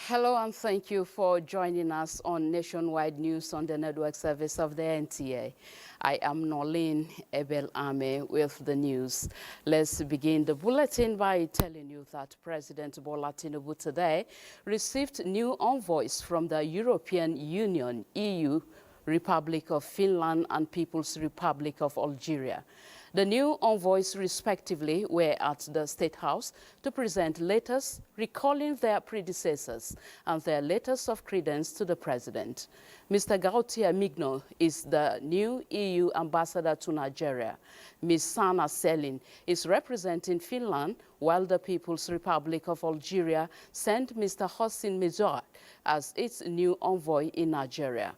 Hello and thank you for joining us on Nationwide News on the network service of the NTA. I am Noleen Abel-Ameh with the news. Let's begin the bulletin by telling you that President Bola Tinubu today received new envoys from the European Union, EU, Republic of Finland and People's Republic of Algeria. The new envoys respectively were at the State House to present letters recalling their predecessors and their letters of credence to the President. Mr. Gautier Migno is the new EU ambassador to Nigeria. Ms. Sana Selin is representing Finland, while the People's Republic of Algeria sent Mr. Hossein Mezouad as its new envoy in Nigeria.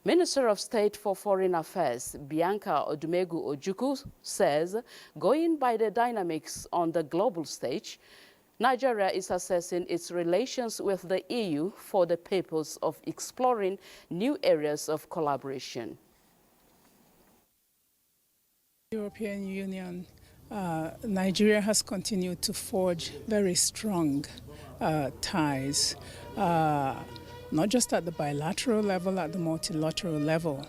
Minister of State for Foreign Affairs, Bianca Odumegu Ojukwu, says, going by the dynamics on the global stage, Nigeria is assessing its relations with the EU for the purpose of exploring new areas of collaboration. European Union, Nigeria has continued to forge very strong ties. Not just at the bilateral level, at the multilateral level.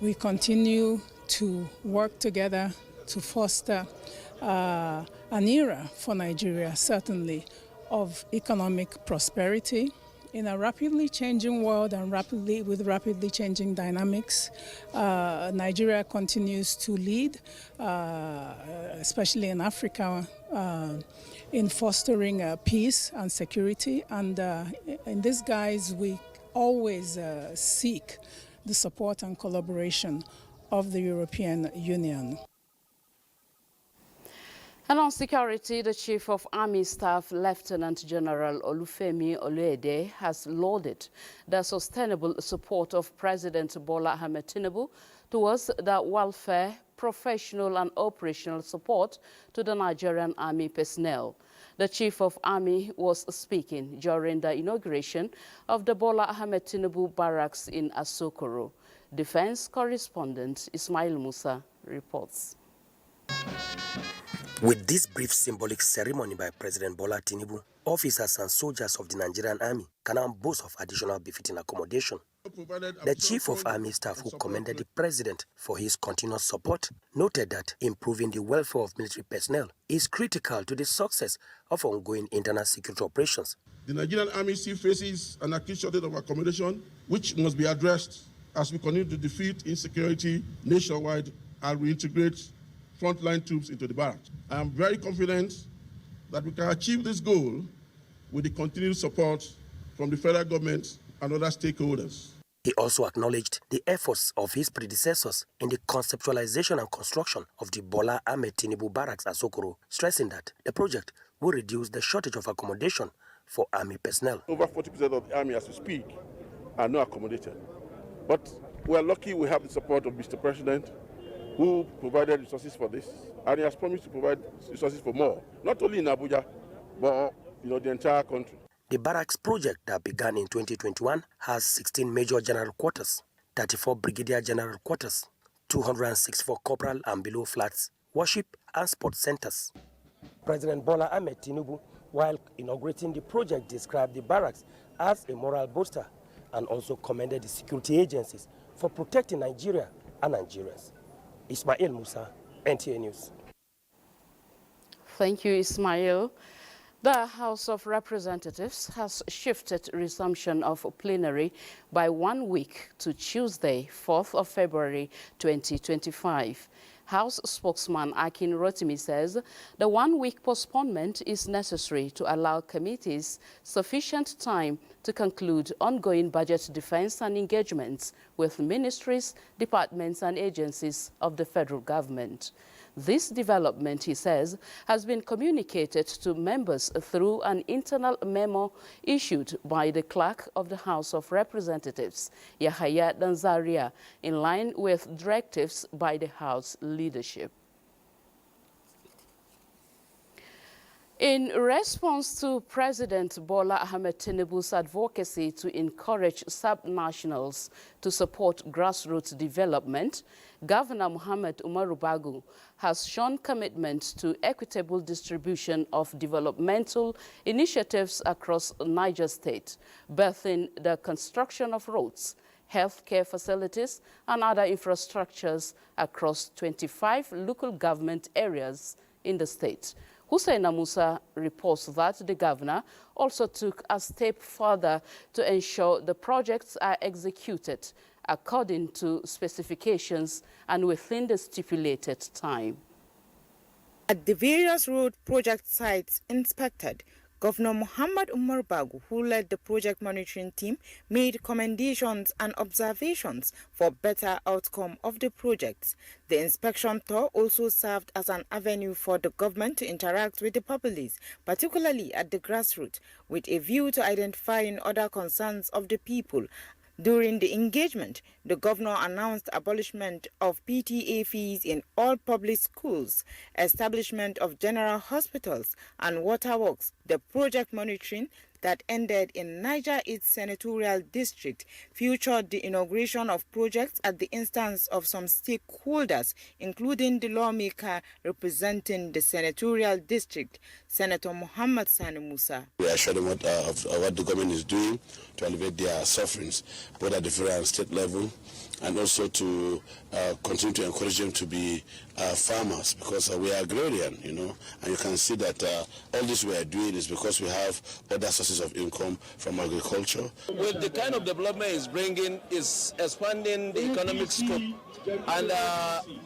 We continue to work together to foster an era for Nigeria, certainly, of economic prosperity in a rapidly changing world and with rapidly changing dynamics. Nigeria continues to lead, especially in Africa, in fostering peace and security. And in this guise, we always seek the support and collaboration of the European Union. And on security, the Chief of Army Staff, Lieutenant General Olufemi Oluede, has lauded the sustainable support of President Bola Ahmed Tinubu towards the welfare, professional and operational support to the Nigerian Army personnel. The Chief of Army was speaking during the inauguration of the Bola Ahmed Tinubu Barracks in Asokoro. Defense correspondent Ismail Musa reports. With this brief symbolic ceremony by President Bola Tinubu, officers and soldiers of the Nigerian Army can now boast of additional befitting accommodation. The Chief of Army Staff, who commended the President for his continuous support, noted that improving the welfare of military personnel is critical to the success of ongoing internal security operations. The Nigerian Army still faces an acute shortage of accommodation, which must be addressed as we continue to defeat insecurity nationwide and reintegrate frontline troops into the barracks. I am very confident that we can achieve this goal with the continued support from the federal government and other stakeholders. He also acknowledged the efforts of his predecessors in the conceptualization and construction of the Bola Ahmed Tinubu Barracks at Asokoro, stressing that the project will reduce the shortage of accommodation for Army personnel. Over 40% of the Army, as we speak, are not accommodated. But we are lucky we have the support of Mr. President, who provided resources for this, and he has promised to provide resources for more, not only in Abuja, but the entire country. The barracks project that began in 2021 has 16 major general quarters, 34 brigadier general quarters, 264 corporal and below flats, worship and sports centers. President Bola Ahmed Tinubu, while inaugurating the project, described the barracks as a moral booster and also commended the security agencies for protecting Nigeria and Nigerians. Ismail Musa, NTA News. Thank you, Ismail. The House of Representatives has shifted resumption of plenary by 1 week to Tuesday, 4th of February 2025. House spokesman Akin Rotimi says the 1 week postponement is necessary to allow committees sufficient time to conclude ongoing budget defense and engagements with ministries, departments and agencies of the federal government. This development, he says, has been communicated to members through an internal memo issued by the clerk of the House of Representatives, Yahaya Danzaria, in line with directives by the House leadership. In response to President Bola Ahmed Tinubu's advocacy to encourage sub-nationals to support grassroots development, Governor Muhammad Umaru Bagu has shown commitment to equitable distribution of developmental initiatives across Niger State, birthing the construction of roads, healthcare facilities, and other infrastructures across 25 local government areas in the state. Hussaina Musa reports that the governor also took a step further to ensure the projects are executed according to specifications and within the stipulated time. At the various road project sites inspected, Governor Muhammad Umar Bagu, who led the project monitoring team, made commendations and observations for better outcome of the projects. The inspection tour also served as an avenue for the government to interact with the populace, particularly at the grassroots, with a view to identifying other concerns of the people. During the engagement, the governor announced abolishment of PTA fees in all public schools, establishment of general hospitals and waterworks. The project monitoring that ended in Niger East Senatorial District featured the inauguration of projects at the instance of some stakeholders, including the lawmaker representing the Senatorial District, Senator Muhammad Sani Musa. We assure them what the government is doing to alleviate their sufferings, both at the federal and state level, and also to continue to encourage them to be farmers, because we are agrarian, you know, and you can see that all this we are doing is because we have other sources of income from agriculture. With the kind of development it's bringing, is expanding the economic scope, and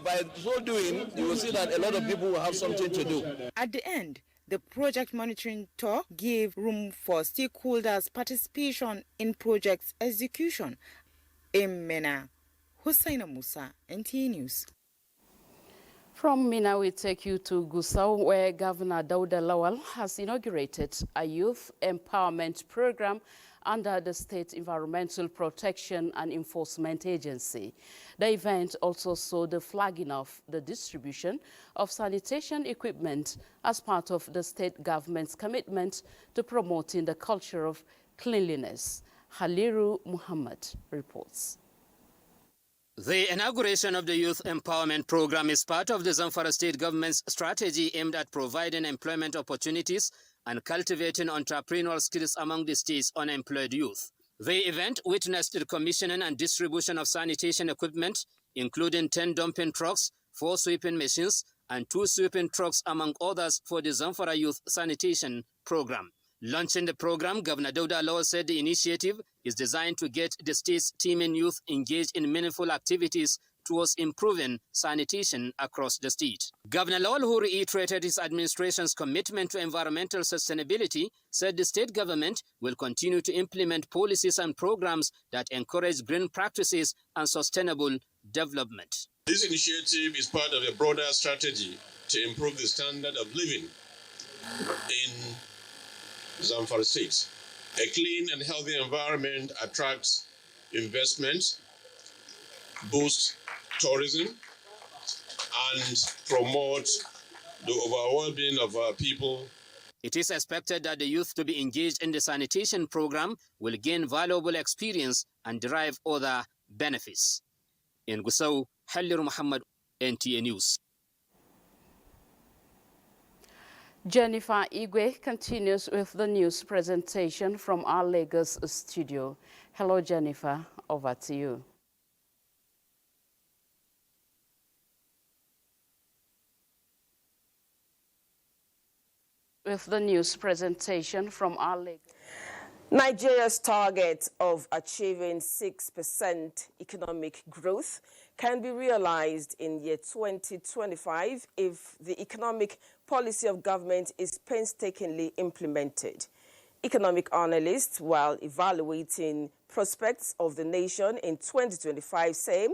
by so doing, you will see that a lot of people will have something to do. At the end, the project monitoring tour gave room for stakeholders' participation in projects execution. In Mena, Hussaina Musa, NTA News. From Mina, we take you to Gusau, where Governor Dauda Lawal has inaugurated a youth empowerment program under the State Environmental Protection and Enforcement Agency. The event also saw the flagging of the distribution of sanitation equipment as part of the state government's commitment to promoting the culture of cleanliness. Haliru Muhammad reports. The inauguration of the Youth Empowerment Program is part of the Zamfara State Government's strategy aimed at providing employment opportunities and cultivating entrepreneurial skills among the state's unemployed youth. The event witnessed the commissioning and distribution of sanitation equipment, including 10 dumping trucks, 4 sweeping machines, and 2 sweeping trucks, among others, for the Zamfara Youth Sanitation Program. Launching the program, Governor Dauda Lawal said the initiative is designed to get the state's teeming youth engaged in meaningful activities towards improving sanitation across the state. Governor Lawal, who reiterated his administration's commitment to environmental sustainability, said the state government will continue to implement policies and programs that encourage green practices and sustainable development. This initiative is part of a broader strategy to improve the standard of living in Zamfara State. A clean and healthy environment attracts investments, boosts tourism, and promotes the overall well-being of our people. It is expected that the youth to be engaged in the sanitation program will gain valuable experience and derive other benefits. In Gusau, Haliru Muhammad, NTA News. Jennifer Igwe continues with the news presentation from our Lagos studio. Hello, Jennifer. Over to you. With the news presentation from our Lagos. Nigeria's target of achieving 6% economic growth can be realized in year 2025 if the economic policy of government is painstakingly implemented. Economic analysts, while evaluating prospects of the nation in 2025, say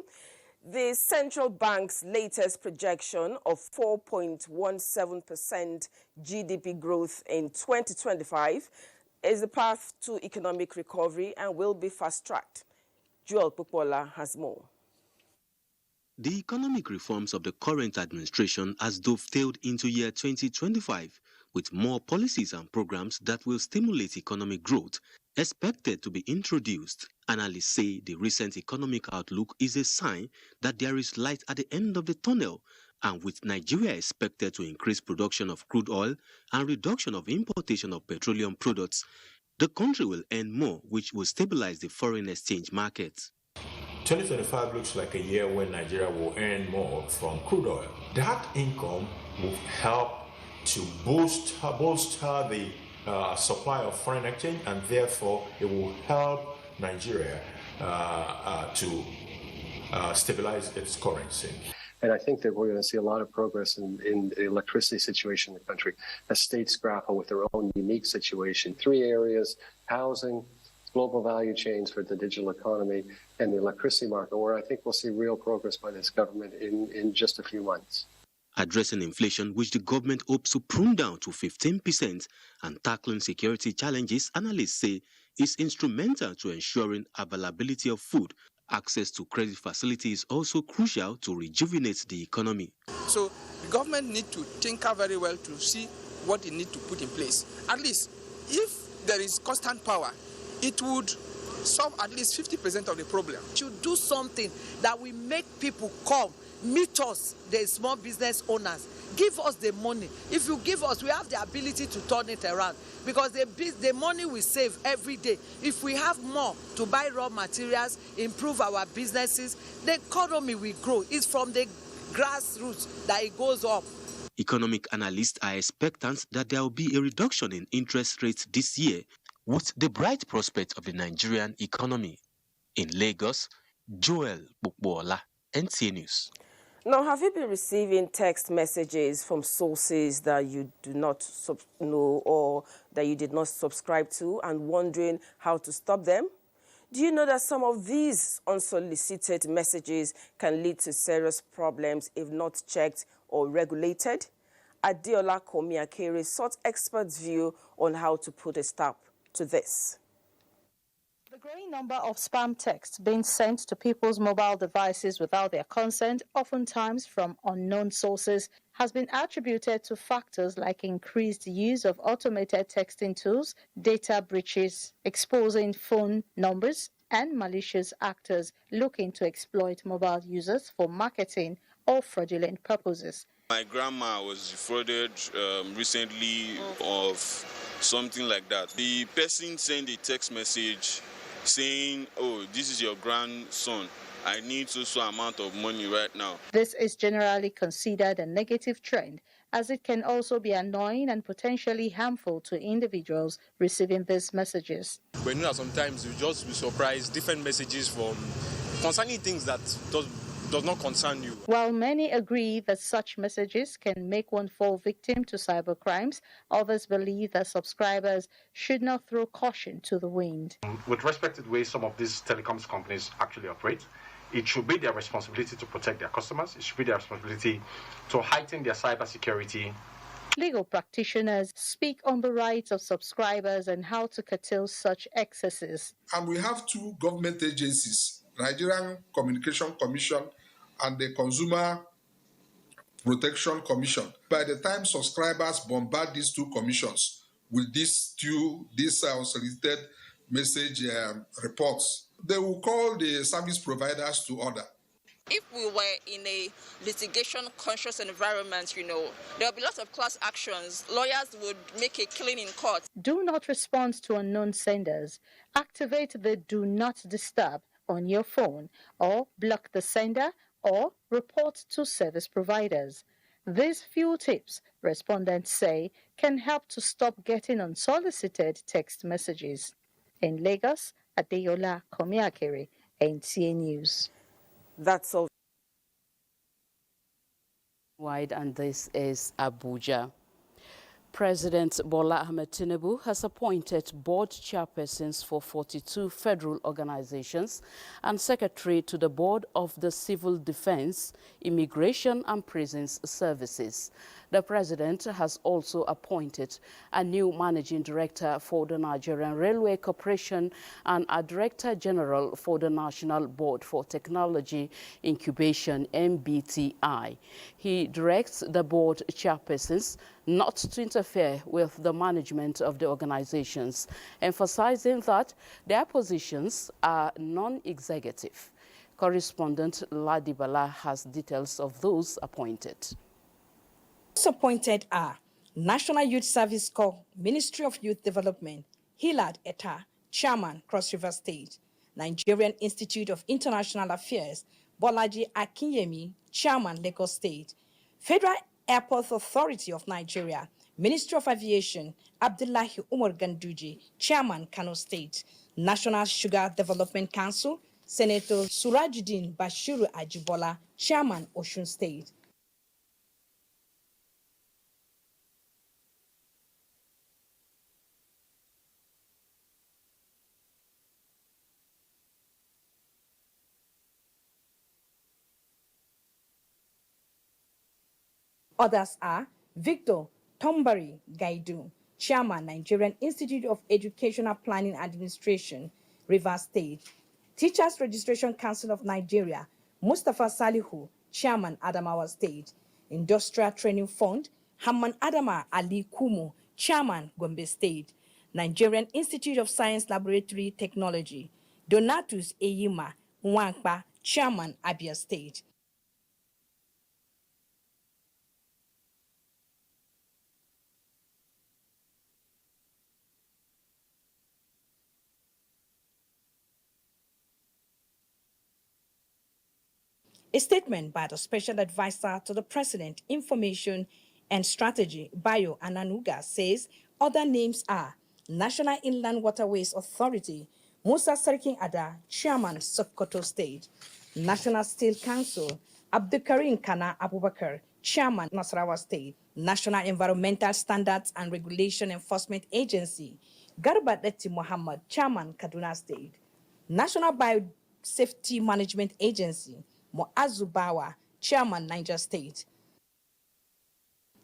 The central bank's latest projection of 4.17% GDP growth in 2025 is the path to economic recovery and will be fast-tracked. Joel Popola has more. The economic reforms of the current administration has dovetailed into year 2025 with more policies and programs that will stimulate economic growth expected to be introduced. Analysts say the recent economic outlook is a sign that there is light at the end of the tunnel, and with Nigeria expected to increase production of crude oil and reduction of importation of petroleum products, the country will earn more, which will stabilize the foreign exchange market. 2025 looks like a year when Nigeria will earn more from crude oil. That income will help to bolster the supply of foreign exchange, and therefore it will help Nigeria to stabilize its currency. And I think that we're going to see a lot of progress in the electricity situation in the country as states grapple with their own unique situation. 3 areas: housing, global value chains for the digital economy, and the electricity market, where I think we'll see real progress by this government in just a few months. Addressing inflation, which the government hopes to prune down to 15%, and tackling security challenges, analysts say is instrumental to ensuring availability of food. Access to credit facilities is also crucial to rejuvenate the economy. So the government needs to tinker very well to see what it needs to put in place. At least if there is constant power, it would solve at least 50% of the problem. Should do something that will make people come, meet us, the small business owners, give us the money. If you give us, we have the ability to turn it around, because the money we save every day, if we have more to buy raw materials, improve our businesses, the economy will grow. It's from the grassroots that it goes up. Economic analysts are expectant that there will be a reduction in interest rates this year, with the bright prospects of the Nigerian economy. In Lagos, Joel Popola, NTA News. Now, have you been receiving text messages from sources that you do not know or that you did not subscribe to and wondering how to stop them? Do you know that some of these unsolicited messages can lead to serious problems if not checked or regulated? Adeola Komiakere sought experts' view on how to put a stop to this. The growing number of spam texts being sent to people's mobile devices without their consent, oftentimes from unknown sources, has been attributed to factors like increased use of automated texting tools, data breaches, exposing phone numbers, and malicious actors looking to exploit mobile users for marketing or fraudulent purposes. My grandma was defrauded recently of something like that. The person sent a text message saying, "Oh, this is your grandson. I need so amount of money right now." This is generally considered a negative trend, as it can also be annoying and potentially harmful to individuals receiving these messages. But you know, sometimes you just be surprised, different messages from concerning things that does not concern you. While many agree that such messages can make one fall victim to cybercrimes, others believe that subscribers should not throw caution to the wind. With respect to the way some of these telecoms companies actually operate, it should be their responsibility to protect their customers. It should be their responsibility to heighten their cybersecurity. Legal practitioners speak on the rights of subscribers and how to curtail such excesses. And we have 2 government agencies, Nigerian Communication Commission and the Consumer Protection Commission. By the time subscribers bombard these 2 commissions with these unsolicited message reports, they will call the service providers to order. If we were in a litigation-conscious environment, there will be lots of class actions. Lawyers would make a killing in court. Do not respond to unknown senders. Activate the Do Not Disturb on your phone, or block the sender, or report to service providers. These few tips, respondents say, can help to stop getting unsolicited text messages. In Lagos, Adeola Komiakere, NTA News. That's all. Wide, and this is Abuja. President Bola Ahmed Tinubu has appointed board chairpersons for 42 federal organizations and secretary to the board of the Civil Defense, Immigration and Prisons Services. The president has also appointed a new managing director for the Nigerian Railway Corporation and a director general for the National Board for Technology Incubation, NBTI. He directs the board chairpersons not to interfere with the management of the organizations, emphasizing that their positions are non-executive. Correspondent Ladibala has details of those appointed. Those appointed are National Youth Service Corps, Ministry of Youth Development, Hilad Etta, Chairman, Cross River State, Nigerian Institute of International Affairs, Bolaji Akinyemi, Chairman, Lagos State, Federal Airport Authority of Nigeria, Ministry of Aviation, Abdullahi Umar Ganduji, Chairman, Kano State, National Sugar Development Council, Senator Surajuddin Bashiru Ajibola, Chairman, Osun State. Others are Victor Tombari Gaidu, Chairman, Nigerian Institute of Educational Planning Administration, Rivers State, Teachers Registration Council of Nigeria, Mustafa Salihu, Chairman, Adamawa State, Industrial Training Fund, Hamman Adama Ali Kumu, Chairman, Gombe State, Nigerian Institute of Science Laboratory Technology, Donatus Eyima Nwankpa, Chairman, Abia State. A statement by the Special Advisor to the President, Information and Strategy, Bayo Ananuga, says other names are National Inland Waterways Authority, Musa Sarkin Ada, Chairman, Sokoto State, National Steel Council, Abdukarim Kana Abubakar, Chairman, Nasarawa State, National Environmental Standards and Regulation Enforcement Agency, Garba Deti Muhammad, Chairman, Kaduna State, National Biosafety Management Agency, Moazu Bawa, Chairman, Niger State.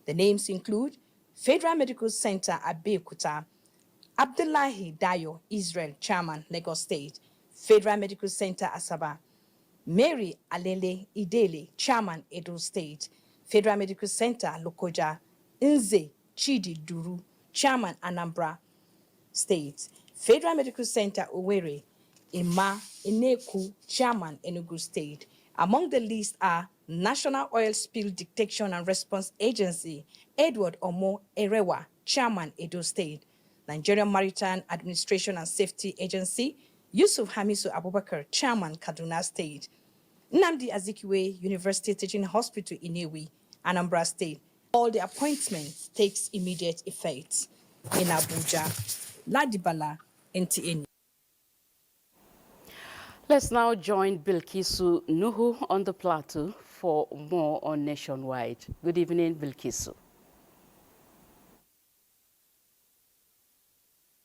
The names include Federal Medical Center Abeokuta, Abdullahi Dayo, Israel, Chairman, Lagos State, Federal Medical Center Asaba, Mary Alele Idele, Chairman, Edo State, Federal Medical Center Lokoja, Nze Chidi Duru, Chairman, Anambra State, Federal Medical Center Owerri, Ima Ineku, Chairman, Enugu State. Among the list are National Oil Spill Detection and Response Agency, Edward Omo Erewa, Chairman, Edo State, Nigerian Maritime Administration and Safety Agency, Yusuf Hamisu Abubakar, Chairman, Kaduna State, Nnamdi Azikiwe University Teaching Hospital, Inewi, Anambra State. All the appointments takes immediate effect. In Abuja, Ladibala, NTA. Let's now join Bilkisu Nuhu on the plateau for more on Nationwide. Good evening, Bilkisu.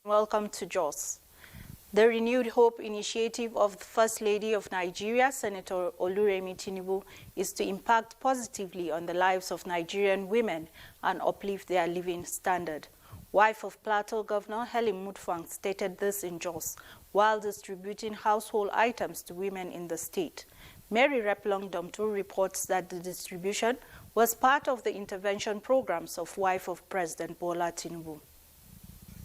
Welcome to Jos. The Renewed Hope initiative of the First Lady of Nigeria, Senator Oluremi Tinubu, is to impact positively on the lives of Nigerian women and uplift their living standard. Wife of Plateau Governor Helen Mutfwang stated this in Jos while distributing household items to women in the state. Mary Replong Domtu reports that the distribution was part of the intervention programs of wife of President Bola Tinubu.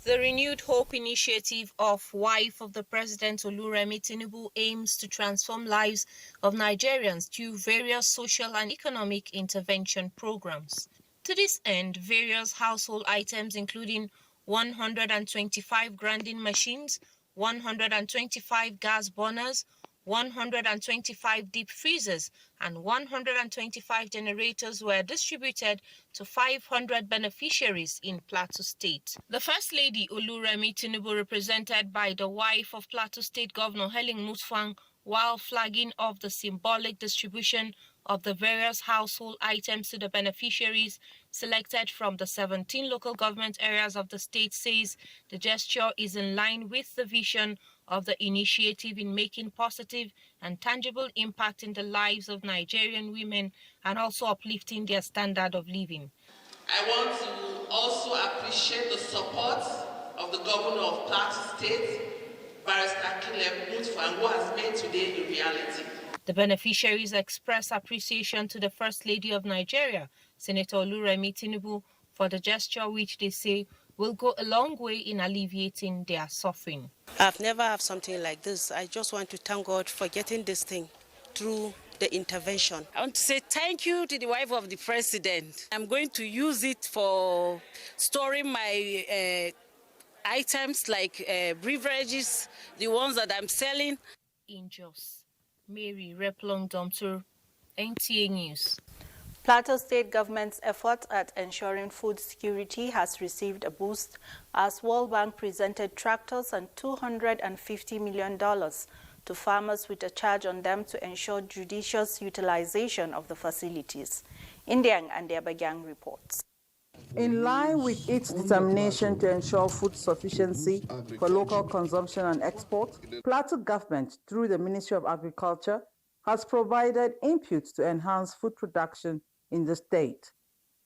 The Renewed Hope initiative of wife of the President Oluremi Tinubu aims to transform lives of Nigerians through various social and economic intervention programs. To this end, various household items including 125 grinding machines, 125 gas burners, 125 deep freezers, and 125 generators were distributed to 500 beneficiaries in Plateau State. The First Lady Oluremi Tinubu, represented by the wife of Plateau State Governor Helen Mutfwang, while flagging off the symbolic distribution of the various household items to the beneficiaries, selected from the 17 local government areas of the state, says the gesture is in line with the vision of the initiative in making positive and tangible impact in the lives of Nigerian women and also uplifting their standard of living. I want to also appreciate the support of the Governor of Plateau State, Barrister Caleb Mutfwang, who has made today a reality. The beneficiaries express appreciation to the First Lady of Nigeria, Senator Oluremi Tinubu, for the gesture which they say will go a long way in alleviating their suffering. I've never had something like this. I just want to thank God for getting this thing through the intervention. I want to say thank you to the wife of the president. I'm going to use it for storing my items like beverages, the ones that I'm selling. In Jos, Mary Replong Domtur, NTA News. Plateau State government's effort at ensuring food security has received a boost as World Bank presented tractors and $250 million to farmers with a charge on them to ensure judicious utilization of the facilities. Indiang and Abuja reports. In line with its determination to ensure food sufficiency for local consumption and export, Plateau government, through the Ministry of Agriculture, has provided inputs to enhance food production in the state.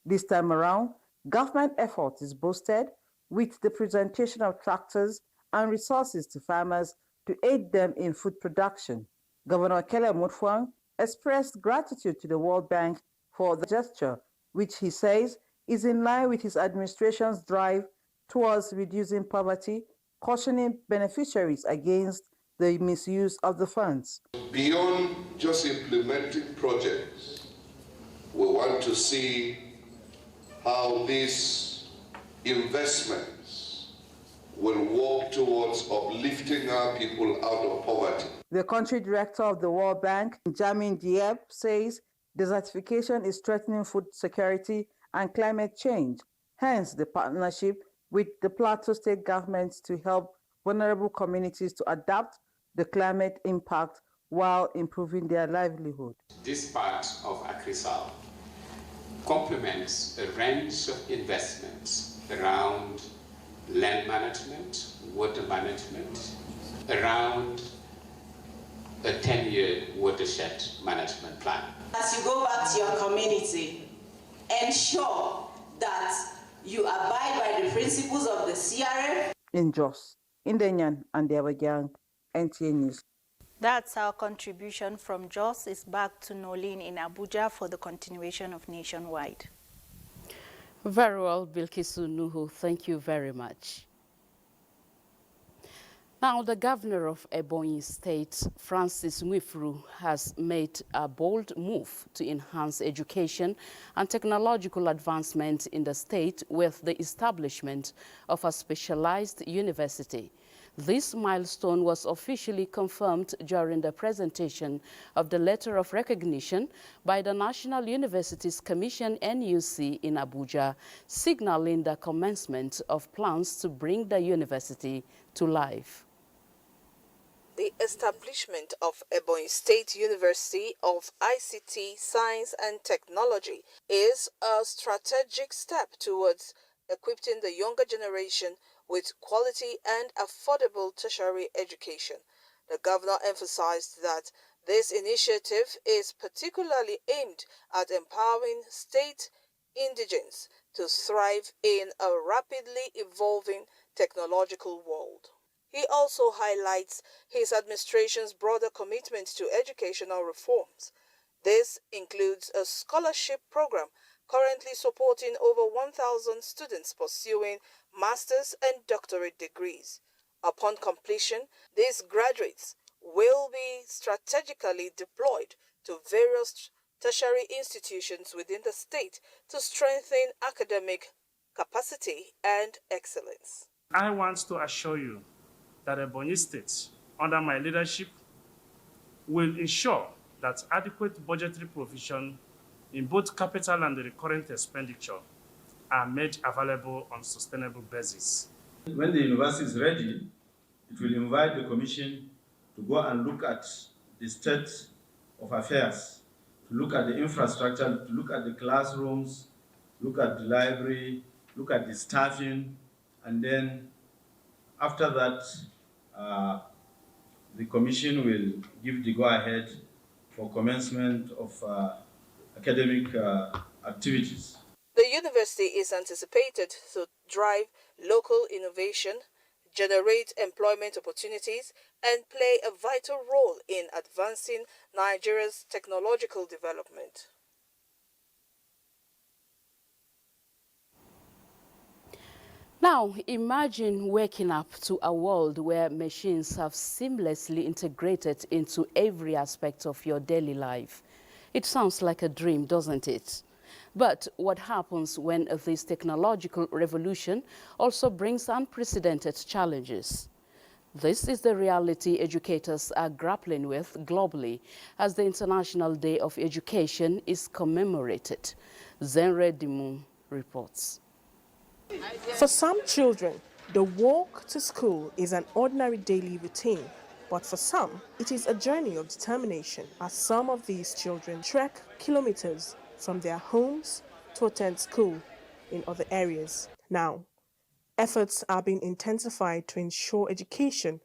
This time around, government effort is boosted with the presentation of tractors and resources to farmers to aid them in food production. Governor Caleb Mutfwang expressed gratitude to the World Bank for the gesture, which he says is in line with his administration's drive towards reducing poverty, cautioning beneficiaries against the misuse of the funds. Beyond just implementing projects, we want to see how these investments will work towards uplifting our people out of poverty. The country director of the World Bank, Jamin Diep, says desertification is threatening food security and climate change, hence the partnership with the Plateau State government to help vulnerable communities to adapt the climate impact while improving their livelihood. This part of AgriSal complements a range of investments around land management, water management, around a 10-year watershed management plan. As you go back to your community, ensure that you abide by the principles of the CRF. In Jos, Indenyan and Abuja, NTA News. That's our contribution from Jos. Is back to Noleen in Abuja for the continuation of Nationwide. Very well, Bilkisu Nuhu, thank you very much. Now, the governor of Ebonyi State, Francis Nwifuru, has made a bold move to enhance education and technological advancement in the state with the establishment of a specialized university. This milestone was officially confirmed during the presentation of the letter of recognition by the National Universities Commission (NUC) in Abuja, signaling the commencement of plans to bring the university to life. The establishment of Ebonyi State University of ICT, Science and Technology is a strategic step towards equipping the younger generation with quality and affordable tertiary education. The governor emphasized that this initiative is particularly aimed at empowering state indigents to thrive in a rapidly evolving technological world. He also highlights his administration's broader commitment to educational reforms. This includes a scholarship program currently supporting over 1,000 students pursuing master's and doctorate degrees. Upon completion, these graduates will be strategically deployed to various tertiary institutions within the state to strengthen academic capacity and excellence. I want to assure you that Ebonyi State, under my leadership, will ensure that adequate budgetary provision in both capital and the recurrent expenditure are made available on a sustainable basis. When the university is ready, it will invite the Commission to go and look at the state of affairs, to look at the infrastructure, to look at the classrooms, look at the library, look at the staffing, and then after that, the Commission will give the go-ahead for commencement of academic activities. The university is anticipated to drive local innovation, generate employment opportunities, and play a vital role in advancing Nigeria's technological development. Now, imagine waking up to a world where machines have seamlessly integrated into every aspect of your daily life. It sounds like a dream, doesn't it? But what happens when this technological revolution also brings unprecedented challenges? This is the reality educators are grappling with globally as the International Day of Education is commemorated. Zenre Dimu reports. For some children, the walk to school is an ordinary daily routine. But for some, it is a journey of determination, as some of these children trek kilometers from their homes to attend school in other areas. Now, efforts are being intensified to ensure education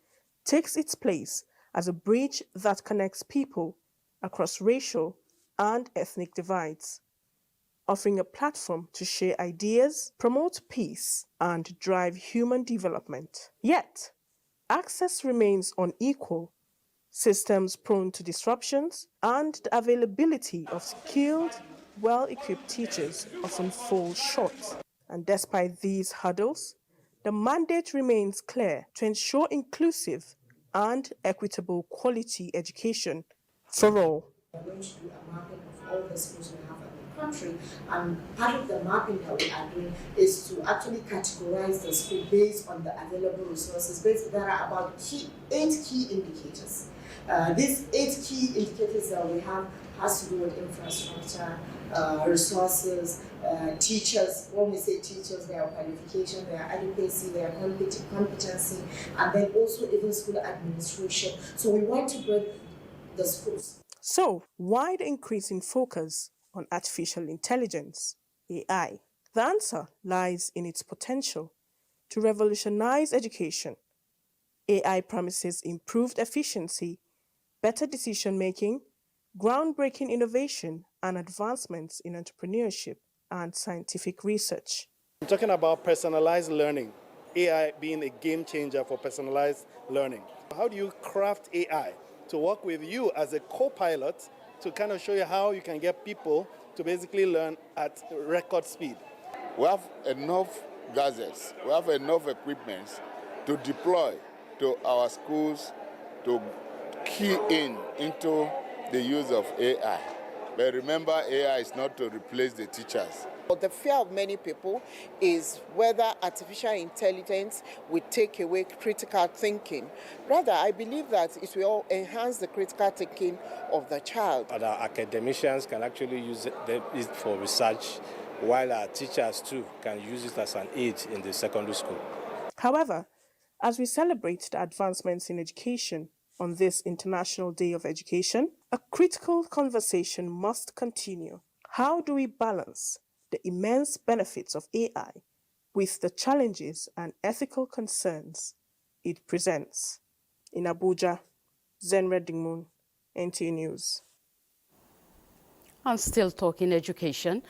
takes its place as a bridge that connects people across racial and ethnic divides, offering a platform to share ideas, promote peace, and drive human development. Yet, access remains unequal, systems prone to disruptions, and the availability of skilled, well-equipped teachers often falls short. And despite these hurdles, the mandate remains clear to ensure inclusive and equitable quality education for all. We're going to do a mapping of all the schools we have in the country, and part of the mapping that we are doing is to actually categorize the school based on the available resources. There are about 8 key indicators. These 8 key indicators that we have has to do with infrastructure, resources, teachers. When we say teachers, their qualification, their adequacy, their competency, and then also even school administration. So we want to break the schools. So, why the increasing focus on artificial intelligence, AI? The answer lies in its potential to revolutionize education. AI promises improved efficiency, better decision-making, groundbreaking innovation, and advancements in entrepreneurship and scientific research. I'm talking about personalized learning, AI being a game changer for personalized learning. How do you craft AI to work with you as a co-pilot to kind of show you how you can get people to basically learn at record speed? We have enough gadgets, we have enough equipment to deploy to our schools to key into the use of AI. But remember, AI is not to replace the teachers. The fear of many people is whether artificial intelligence will take away critical thinking. Rather, I believe that it will enhance the critical thinking of the child. Our academicians can actually use it for research, while our teachers too can use it as an aid in the secondary school. However, as we celebrate the advancements in education on this International Day of Education, a critical conversation must continue. How do we balance the immense benefits of AI with the challenges and ethical concerns it presents? In Abuja, Zenre Dimu, NTA News. And still talking education,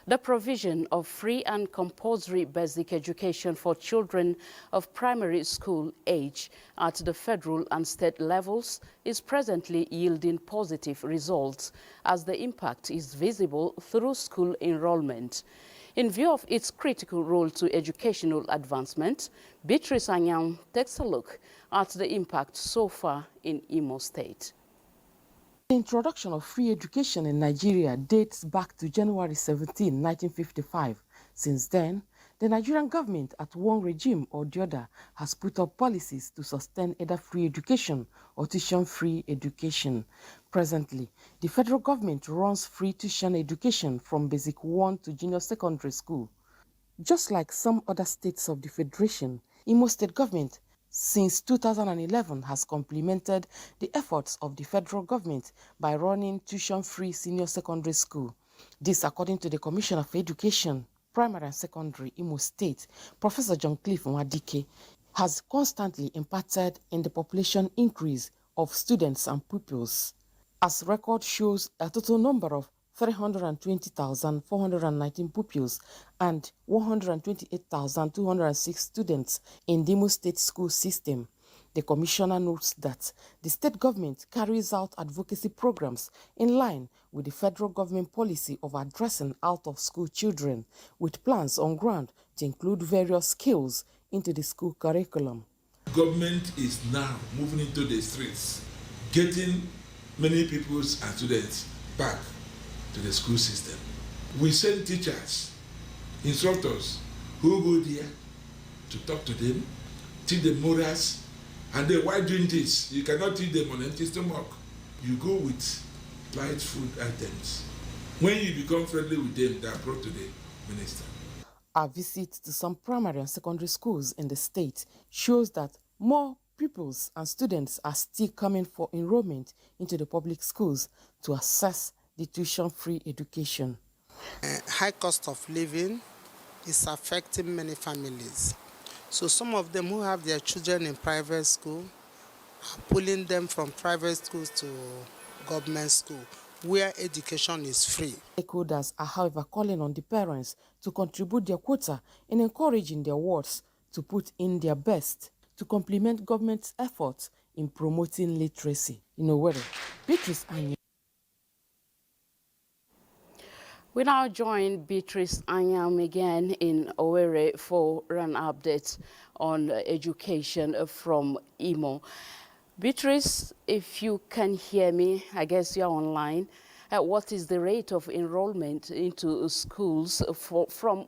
the provision of free and compulsory basic education for children of primary school age at the federal and state levels is presently yielding positive results as the impact is visible through school enrollment. In view of its critical role to educational advancement, Beatrice Anyang takes a look at the impact so far in Imo State. The introduction of free education in Nigeria dates back to January 17, 1955. Since then, the Nigerian government, at one regime or the other, has put up policies to sustain either free education or tuition-free education. Presently, the federal government runs free tuition education from Basic 1 to Junior Secondary School. Just like some other states of the Federation, Imo State government since 2011 has complemented the efforts of the federal government by running tuition-free senior secondary school. This according to the Commissioner for Education. Primary and Secondary, Imo State, Professor John Cliff Nwadike, has constantly impacted in the population increase of students and pupils, as record shows a total number of 320,419 pupils and 128,206 students in the Imo State school system. The commissioner notes that the state government carries out advocacy programs in line with the federal government policy of addressing out-of-school children, with plans on ground to include various skills into the school curriculum. Government is now moving into the streets, getting many pupils and students back to the school system. We send teachers, instructors who go there to talk to them, teach them morals, and then while doing this, you cannot teach them on empty stomach. You go with light food items. When you become friendly with them, they are brought to the minister. A visit to some primary and secondary schools in the state shows that more pupils and students are still coming for enrollment into the public schools to access the tuition-free education. High cost of living is affecting many families. So some of them who have their children in private school are pulling them from private schools to government school, where education is free. Stakeholders are, however, calling on the parents to contribute their quota in encouraging their wards to put in their best to complement government's efforts in promoting literacy. In Owerri, Beatrice Anya. We now join Beatrice Anyam again in Owerri for an update on education from Imo. Beatrice, if you can hear me, I guess you're online. What is the rate of enrollment into schools from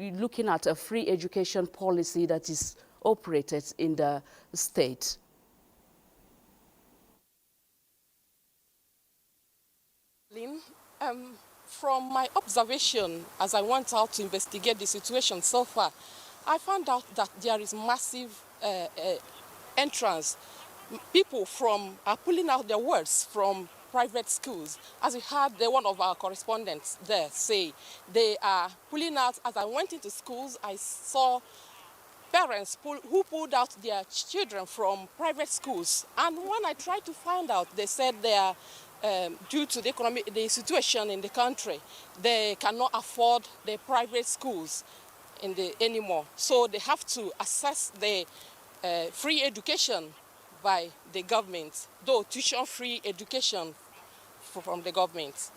looking at a free education policy that is operated in the state? From my observation, as I went out to investigate the situation so far, I found out that there is massive entrance. People are pulling out their words from private schools. As we heard one of our correspondents there say, they are pulling out. As I went into schools, I saw parents who pulled out their children from private schools. And when I tried to find out, they said they are due to the situation in the country, they cannot afford the private schools anymore. So they have to access the free education by the government, though tuition-free education from the government.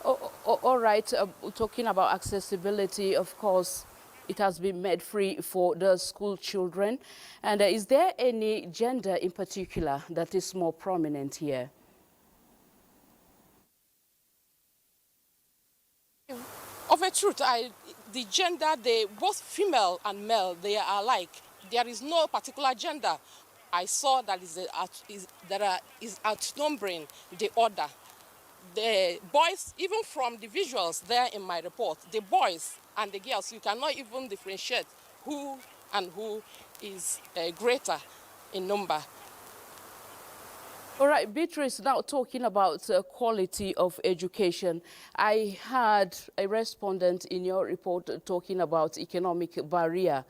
All right, talking about accessibility, of course, it has been made free for the school children. And is there any gender in particular that is more prominent here? Of a truth, the gender, both female and male, they are alike. There is no particular gender. I saw that is outnumbering the other. The boys, even from the visuals there in my report, the boys and the girls, you cannot even differentiate who is greater in number. All right, Beatrice, now talking about quality of education. I had a respondent in your report talking about economic barrier.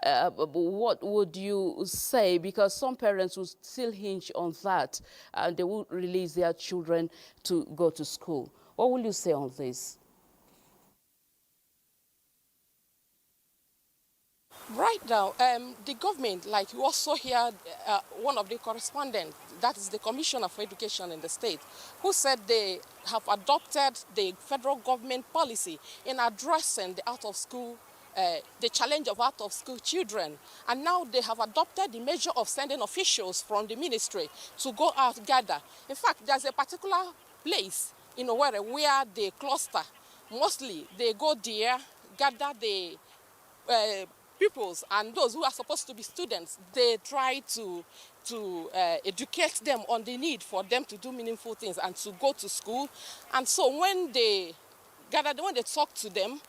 What would you say? Because some parents would still hinge on that and they would release their children to go to school. What will you say on this? Right now, the government, like you also hear one of the correspondents, that is the Commissioner for Education in the state, who said they have adopted the federal government policy in addressing the challenge of out-of-school children. And now they have adopted the measure of sending officials from the ministry to go out gather. In fact, there's a particular place in Owerri where they cluster. Mostly they go there, gather the pupils and those who are supposed to be students. They try to educate them on the need for them to do meaningful things and to go to school. And so when they gather, when they talk to them,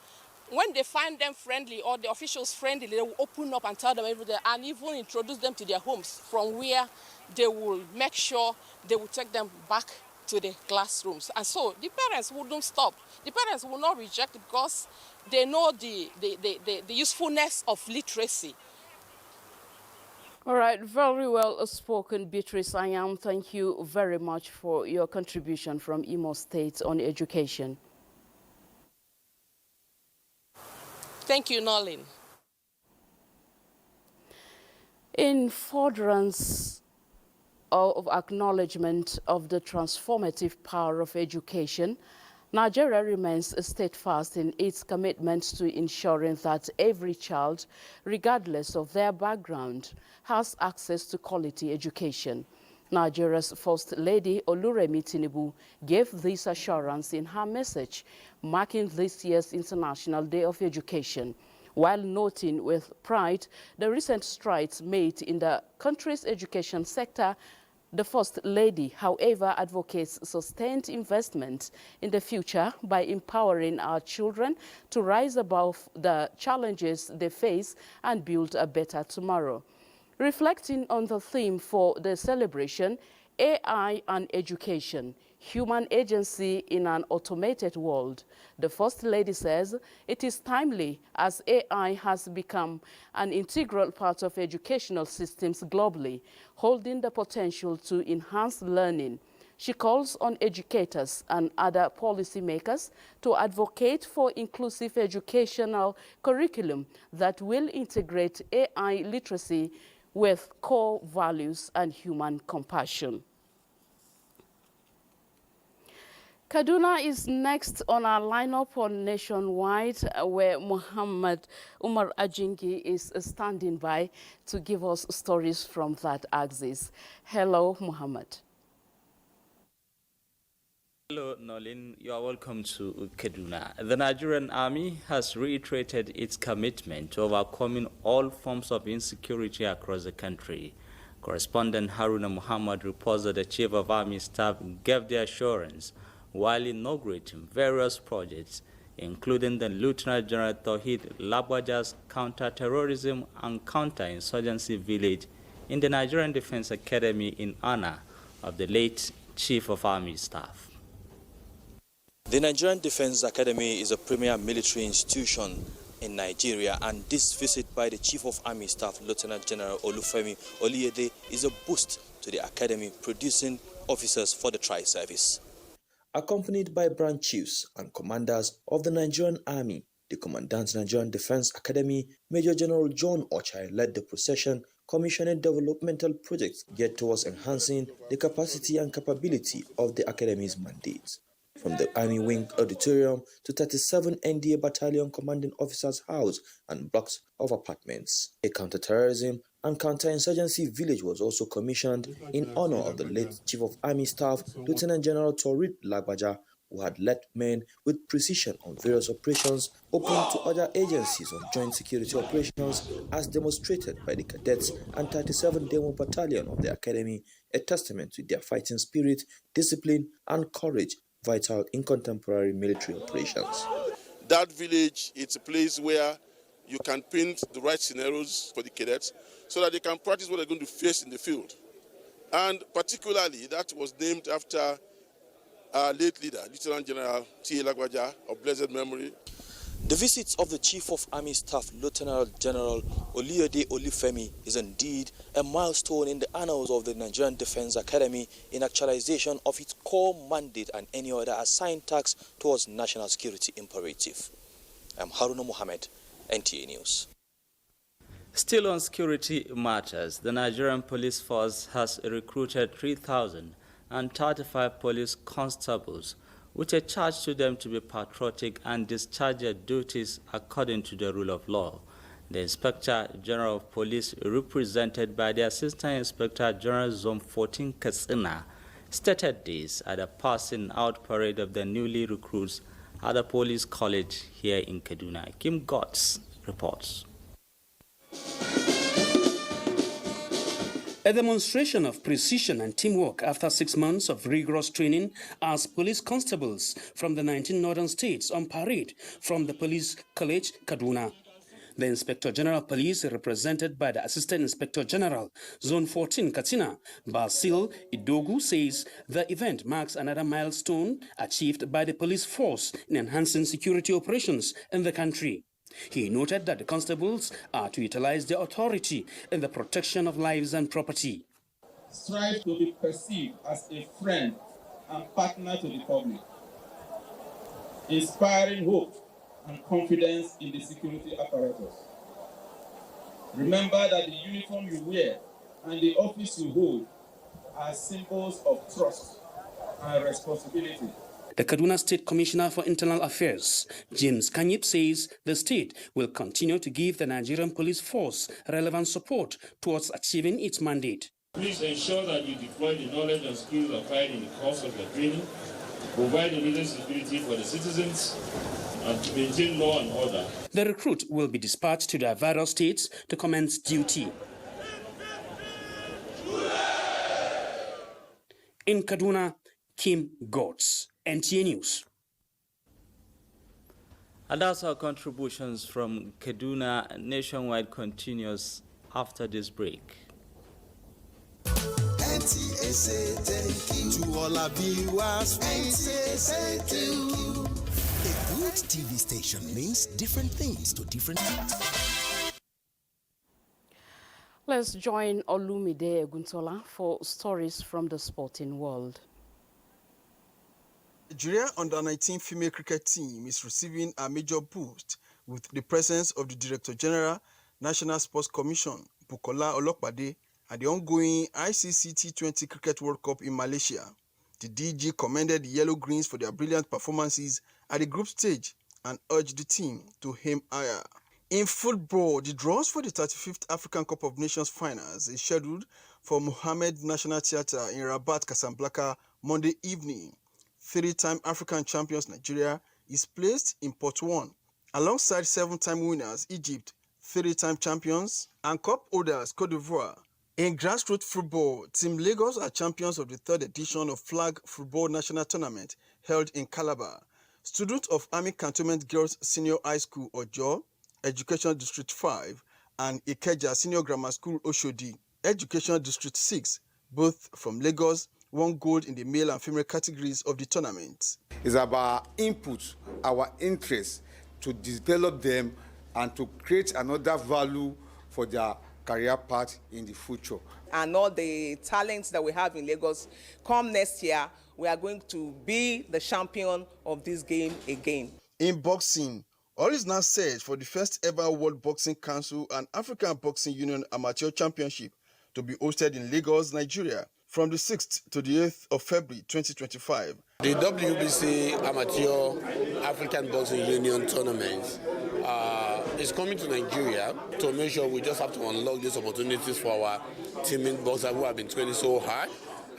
when they find them friendly or the officials friendly, they will open up and tell them everything and even introduce them to their homes, from where they will make sure they will take them back to the classrooms. And so the parents wouldn't stop. The parents will not reject it because they know the usefulness of literacy. All right, very well spoken, Beatrice Ayam. Thank you very much for your contribution from Imo State on education. Thank you, Noleen. In furtherance of acknowledgement of the transformative power of education, Nigeria remains steadfast in its commitment to ensuring that every child, regardless of their background, has access to quality education. Nigeria's First Lady Oluremi Tinubu gave this assurance in her message marking this year's International Day of Education, while noting with pride the recent strides made in the country's education sector. The First Lady, however, advocates sustained investment in the future by empowering our children to rise above the challenges they face and build a better tomorrow. Reflecting on the theme for the celebration, AI and Education, Human Agency in an Automated World, the First Lady says it is timely as AI has become an integral part of educational systems globally, holding the potential to enhance learning. She calls on educators and other policymakers to advocate for inclusive educational curriculum that will integrate AI literacy with core values and human compassion. Kaduna is next on our lineup on Nationwide, where Muhammad Umar Ajingi is standing by to give us stories from that axis. Hello, Muhammad. Hello, Noleen. You are welcome to Kaduna. The Nigerian Army has reiterated its commitment to overcoming all forms of insecurity across the country. Correspondent Haruna Muhammad reports that the Chief of Army Staff gave the assurance while inaugurating various projects, including the Lieutenant General Tawhid Labwaja's counter-terrorism and counter-insurgency village in the Nigerian Defense Academy in honor of the late Chief of Army Staff. The Nigerian Defense Academy is a premier military institution in Nigeria, and this visit by the Chief of Army Staff, Lieutenant General Olufemi Oluyede, is a boost to the academy, producing officers for the tri-service. Accompanied by branch chiefs and commanders of the Nigerian Army, the Commandant Nigerian Defense Academy, Major General John Ochai, led the procession commissioning developmental projects geared towards enhancing the capacity and capability of the Academy's mandates. From the Army Wing Auditorium to 37 NDA Battalion Commanding Officers' House and blocks of apartments. A counter-terrorism and counter-insurgency village was also commissioned in honor of the late Chief of Army Staff, Lieutenant General Tawhid Labwaja, who had led men with precision on various operations open to other agencies on joint security operations, as demonstrated by the cadets and 37 Demo Battalion of the Academy, a testament to their fighting spirit, discipline, and courage vital in contemporary military operations. That village, it's a place where you can paint the right scenarios for the cadets so that they can practice what they're going to face in the field. And particularly, that was named after our late leader, Lieutenant General T. Lagwaja, of blessed memory. The visit of the Chief of Army Staff, Lieutenant General Oluyede Olufemi, is indeed a milestone in the annals of the Nigerian Defense Academy in actualization of its core mandate and any other assigned tasks towards national security imperative. I'm Haruna Mohammed, NTA News. Still on security matters, the Nigerian Police Force has recruited 3,035 police constables with a charge to them to be patriotic and discharge their duties according to the rule of law. The Inspector General of Police, represented by the Assistant Inspector General Zone 14 Katsina, stated this at a passing out parade of the newly recruits at the Police College here in Kaduna. Kim Gotts reports. A demonstration of precision and teamwork after 6 months of rigorous training as police constables from the 19 northern states on parade from the Police College, Kaduna. The Inspector General of Police, represented by the Assistant Inspector General, Zone 14, Katsina, Basil Idogu, says the event marks another milestone achieved by the police force in enhancing security operations in the country. He noted that the constables are to utilize their authority in the protection of lives and property. Strive to be perceived as a friend and partner to the public, inspiring hope and confidence in the security apparatus. Remember that the uniform you wear and the office you hold are symbols of trust and responsibility. The Kaduna State Commissioner for Internal Affairs, James Kanyip, says the state will continue to give the Nigerian police force relevant support towards achieving its mandate. Please ensure that you deploy the knowledge and skills acquired in the course of your training, provide the needed security for the citizens, and to maintain law and order. The recruit will be dispatched to the various states to commence duty. In Kaduna, Kim Goetz, NTA News. And that's our contributions from Kaduna. Nationwide continues after this break. NTA say thank you to all our viewers. NTA say thank you. A good TV station means different things to different people. Let's join Olumide Eguntola for stories from the sporting world. Nigeria under-19 female cricket team is receiving a major boost with the presence of the Director General, National Sports Commission, Bukola Olokpade, at the ongoing ICC T20 Cricket World Cup in Malaysia. The DG commended the Yellow Greens for their brilliant performances at the group stage and urged the team to aim higher. In football, the draws for the 35th African Cup of Nations finals is scheduled for Mohammed National Theatre in Rabat, Casablanca, Monday evening. Three-time African champions Nigeria is placed in pot 1, alongside 7-time winners Egypt, three-time champions, and cup holders Cote d'Ivoire. In grassroots football, Team Lagos are champions of the 3rd edition of Flag Football National Tournament held in Calabar. Students of Army Cantonment Girls Senior High School Ojo, Education District 5, and Ikeja Senior Grammar School Oshodi, Education District 6, both from Lagos, won gold in the male and female categories of the tournament. It's about input, our interest to develop them and to create another value for their career path in the future. And all the talents that we have in Lagos, come next year, we are going to be the champion of this game again. In boxing, all is now set for the first ever World Boxing Council and African Boxing Union Amateur Championship to be hosted in Lagos, Nigeria, from the 6th to the 8th of February 2025. The WBC Amateur African Boxing Union Tournament is coming to Nigeria to make sure we just have to unlock these opportunities for our teaming boxers who have been training so hard,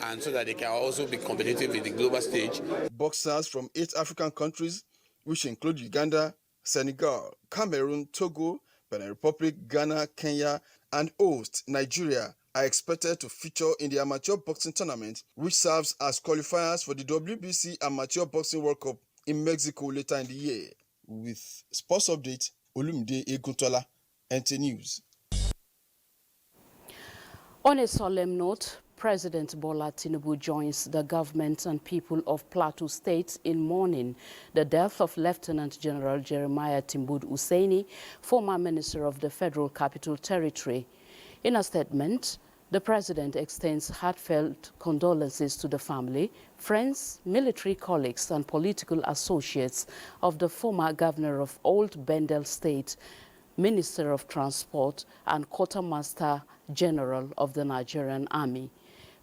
and so that they can also be competitive in the global stage. Boxers from 8 African countries, which include Uganda, Senegal, Cameroon, Togo, Benin Republic, Ghana, Kenya, and host Nigeria, are expected to feature in the Amateur Boxing Tournament, which serves as qualifiers for the WBC Amateur Boxing World Cup in Mexico later in the year. With Sports Update, Olumide Eguntola, NTA News. On a solemn note, President Bola Tinubu joins the government and people of Plateau State in mourning the death of Lieutenant General Jeremiah Timbud Hussaini, former Minister of the Federal Capital Territory. In a statement, the president extends heartfelt condolences to the family, friends, military colleagues, and political associates of the former governor of Old Bendel State, Minister of Transport, and Quartermaster General of the Nigerian Army.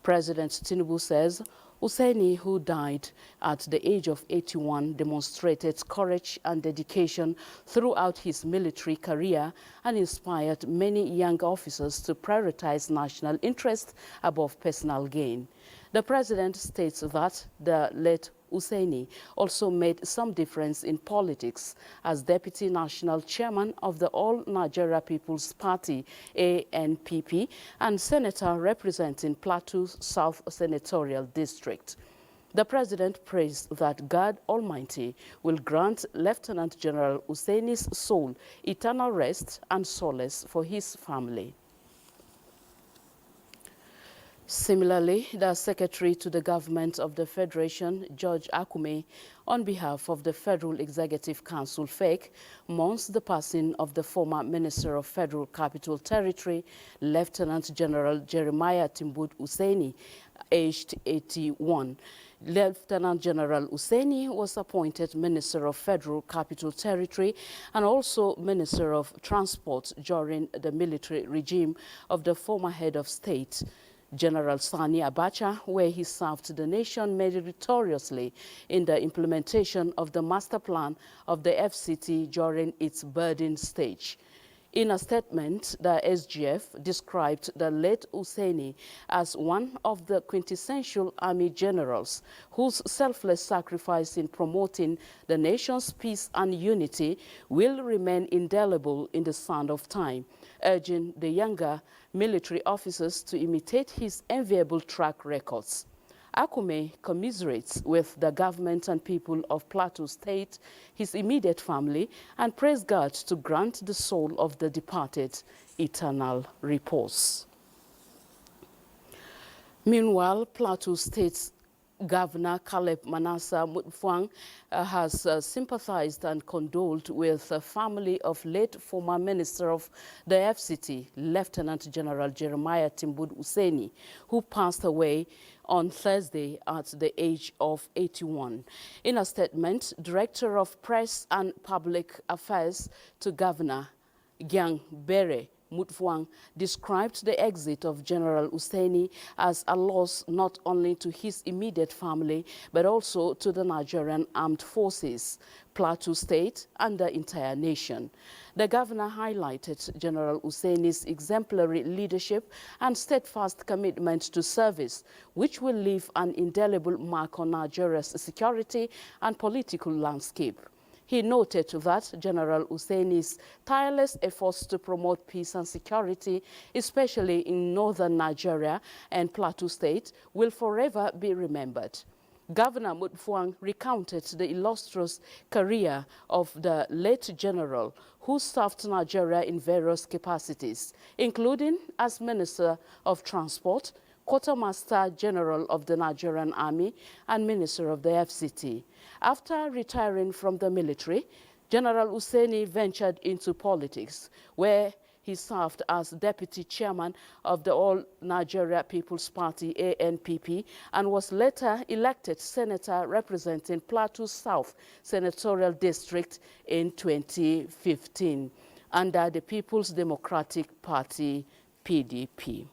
President Tinubu says Hussaini, who died at the age of 81, demonstrated courage and dedication throughout his military career and inspired many young officers to prioritize national interest above personal gain. The president states that the late Hussaini also made some difference in politics as Deputy National Chairman of the All Nigeria People's Party, ANPP, and Senator representing Plateau South Senatorial District. The president prays that God Almighty will grant Lieutenant General Husseini's soul eternal rest and solace for his family. Similarly, the Secretary to the Government of the Federation, George Akume, on behalf of the Federal Executive Council, FEC, mourns the passing of the former Minister of Federal Capital Territory, Lieutenant General Jeremiah Timbut Husseini, aged 81. Lieutenant General Husseini was appointed Minister of Federal Capital Territory and also Minister of Transport during the military regime of the former head of state, General Sani Abacha, where he served the nation meritoriously in the implementation of the master plan of the FCT during its birthing stage. In a statement, the SGF described the late Husseini as one of the quintessential army generals whose selfless sacrifice in promoting the nation's peace and unity will remain indelible in the sand of time, urging the younger military officers to imitate his enviable track records. Akume commiserates with the government and people of Plateau State, his immediate family, and prays God to grant the soul of the departed eternal repose. Meanwhile, Plateau State's Governor Caleb Manasseh Mutfwang has sympathized and condoled with the family of late former Minister of the FCT, Lieutenant General Jeremiah Timbut Husseini, who passed away on Thursday at the age of 81. In a statement, Director of Press and Public Affairs to Governor Gyang Bere Mutfwang described the exit of General Husseini as a loss not only to his immediate family, but also to the Nigerian Armed Forces, Plateau State, and the entire nation. The governor highlighted General Husseini's exemplary leadership and steadfast commitment to service, which will leave an indelible mark on Nigeria's security and political landscape. He noted that General Husseini's tireless efforts to promote peace and security, especially in northern Nigeria and Plateau State, will forever be remembered. Governor Mutfwang recounted the illustrious career of the late general, who served Nigeria in various capacities, including as Minister of Transport, Quartermaster General of the Nigerian Army, and Minister of the FCT. After retiring from the military, General Husseini ventured into politics, where he served as Deputy Chairman of the All Nigeria People's Party, ANPP, and was later elected Senator representing Plateau South Senatorial District in 2015 under the People's Democratic Party, PDP.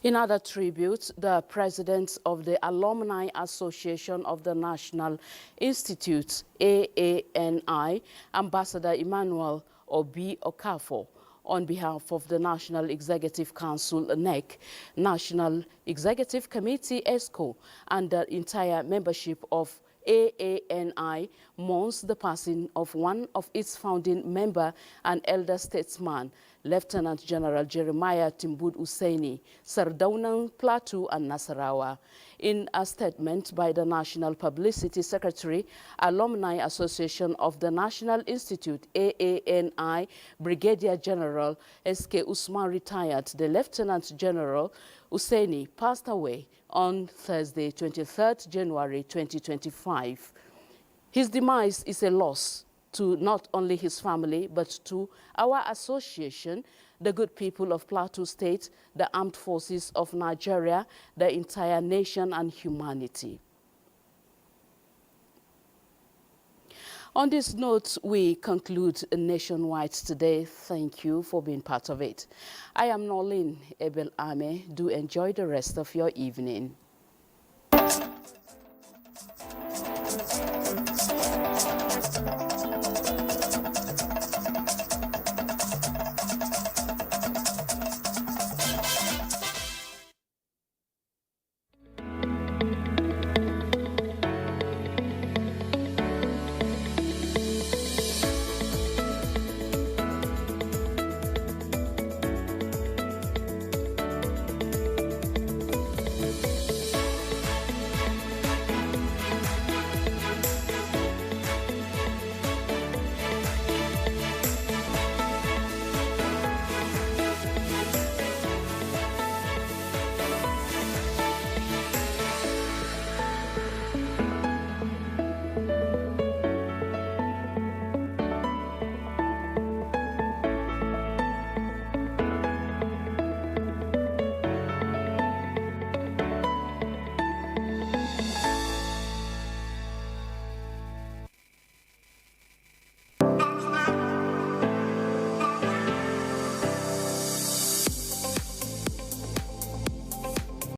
In other tributes, the president of the Alumni Association of the National Institute, AANI, Ambassador Emmanuel Obi Okafor, on behalf of the National Executive Council, NEC, National Executive Committee, ESCO, and the entire membership of AANI, mourns the passing of one of its founding member and elder statesman, Lieutenant General Jeremiah Timbut Husseini, Sardaunan, Plateau, and Nasarawa. In a statement by the National Publicity Secretary, Alumni Association of the National Institute, AANI, Brigadier General S.K. Usman retired, the Lieutenant General Husseini passed away on Thursday, 23rd January 2025. His demise is a loss to not only his family, but to our association, the good people of Plateau State, the armed forces of Nigeria, the entire nation, and humanity. On this note, we conclude Nationwide today. Thank you for being part of it. I am Noleen Abel-Ameh. Do enjoy the rest of your evening.